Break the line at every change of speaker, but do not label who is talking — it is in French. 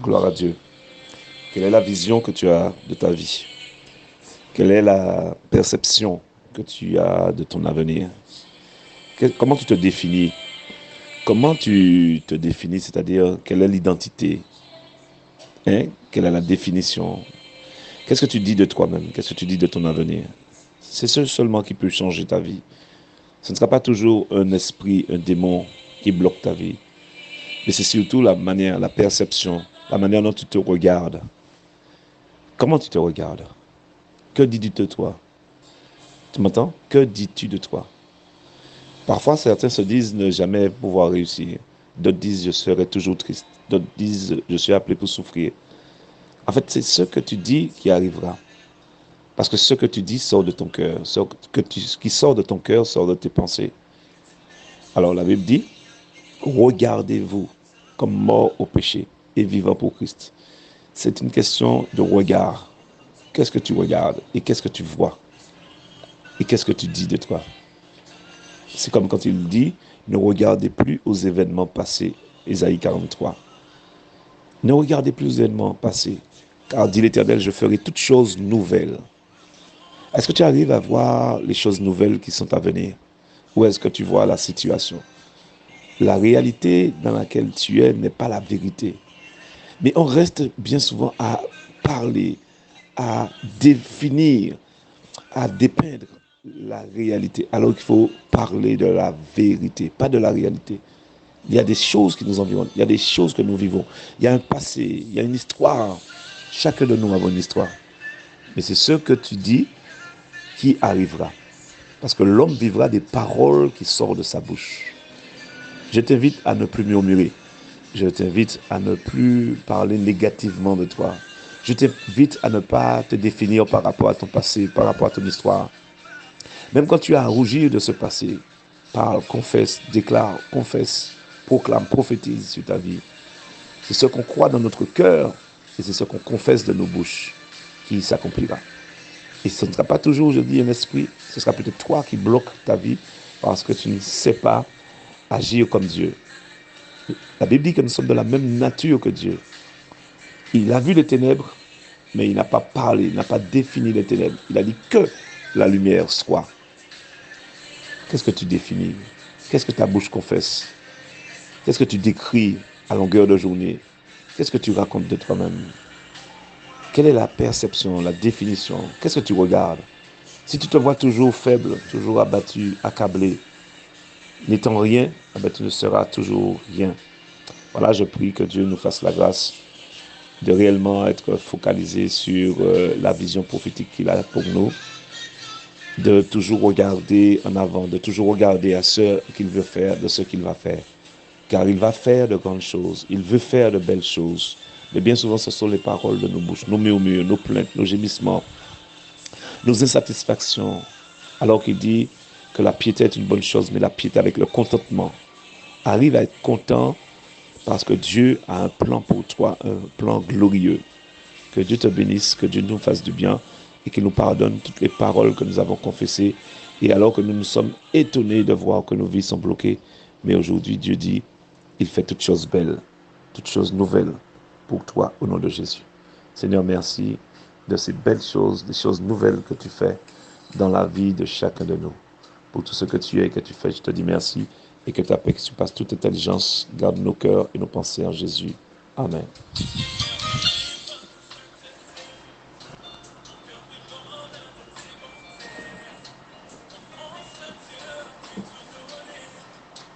Gloire à Dieu. Quelle est la vision que tu as de ta vie? Quelle est la perception que tu as de ton avenir? Comment tu te définis? Comment tu te définis, c'est-à-dire quelle est l'identité? Hein? Quelle est la définition? Qu'est-ce que tu dis de toi-même? Qu'est-ce que tu dis de ton avenir? C'est ce seulement qui peut changer ta vie. Ce ne sera pas toujours un esprit, un démon qui bloque ta vie, mais c'est surtout la manière, la perception, la manière dont tu te regardes. Comment tu te regardes? Que dis-tu de toi? Tu m'entends? Que dis-tu de toi? Parfois, certains se disent ne jamais pouvoir réussir. D'autres disent je serai toujours triste. D'autres disent je suis appelé pour souffrir. En fait, c'est ce que tu dis qui arrivera. Parce que ce que tu dis sort de ton cœur. Ce qui sort de ton cœur sort de tes pensées. Alors la Bible dit, regardez-vous comme mort au péché et vivant pour Christ. C'est une question de regard. Qu'est-ce que tu regardes et qu'est-ce que tu vois et qu'est-ce que tu dis de toi? C'est comme quand il dit, ne regardez plus aux événements passés. Ésaïe 43. Ne regardez plus aux événements passés. Car dit l'Éternel, je ferai toutes choses nouvelles. Est-ce que tu arrives à voir les choses nouvelles qui sont à venir? Ou est-ce que tu vois la situation? La réalité dans laquelle tu es n'est pas la vérité. Mais on reste bien souvent à parler, à définir, à dépeindre la réalité, alors qu'il faut parler de la vérité, pas de la réalité. Il y a des choses qui nous environnent, il y a des choses que nous vivons, il y a un passé, il y a une histoire. Chacun de nous avons une histoire. Mais c'est ce que tu dis qui arrivera. Parce que l'homme vivra des paroles qui sortent de sa bouche. Je t'invite à ne plus murmurer. Je t'invite à ne plus parler négativement de toi. Je t'invite à ne pas te définir par rapport à ton passé, par rapport à ton histoire. Même quand tu as à rougir de ce passé, parle, confesse, déclare, confesse, proclame, prophétise sur ta vie. C'est ce qu'on croit dans notre cœur et c'est ce qu'on confesse de nos bouches qui s'accomplira. Et ce ne sera pas toujours, je dis, un esprit, ce sera peut-être toi qui bloque ta vie parce que tu ne sais pas agir comme Dieu. La Bible dit que nous sommes de la même nature que Dieu. Il a vu les ténèbres, mais il n'a pas parlé, il n'a pas défini les ténèbres. Il a dit que la lumière soit. Qu'est-ce que tu définis? Qu'est-ce que ta bouche confesse? Qu'est-ce que tu décris à longueur de journée? Qu'est-ce que tu racontes de toi-même? Quelle est la perception, la définition? Qu'est-ce que tu regardes? Si tu te vois toujours faible, toujours abattu, accablé, n'étant rien, eh bien, tu ne seras toujours rien. Voilà, je prie que Dieu nous fasse la grâce de réellement être focalisé sur la vision prophétique qu'il a pour nous, de toujours regarder en avant, de toujours regarder à ce qu'il veut faire, de ce qu'il va faire. Car il va faire de grandes choses, il veut faire de belles choses. Mais bien souvent, ce sont les paroles de nos bouches, nos murmures, nos plaintes, nos gémissements, nos insatisfactions. Alors qu'il dit que la piété est une bonne chose, mais la piété avec le contentement. Arrive à être content parce que Dieu a un plan pour toi, un plan glorieux. Que Dieu te bénisse, que Dieu nous fasse du bien et qu'il nous pardonne toutes les paroles que nous avons confessées. Et alors que nous nous sommes étonnés de voir que nos vies sont bloquées, mais aujourd'hui Dieu dit, il fait toutes choses belles, toutes choses nouvelles pour toi au nom de Jésus. Seigneur, merci de ces belles choses, des choses nouvelles que tu fais dans la vie de chacun de nous. Pour tout ce que tu es et que tu fais, je te dis merci et que ta paix qui surpasse toute intelligence garde nos cœurs et nos pensées en Jésus. Amen.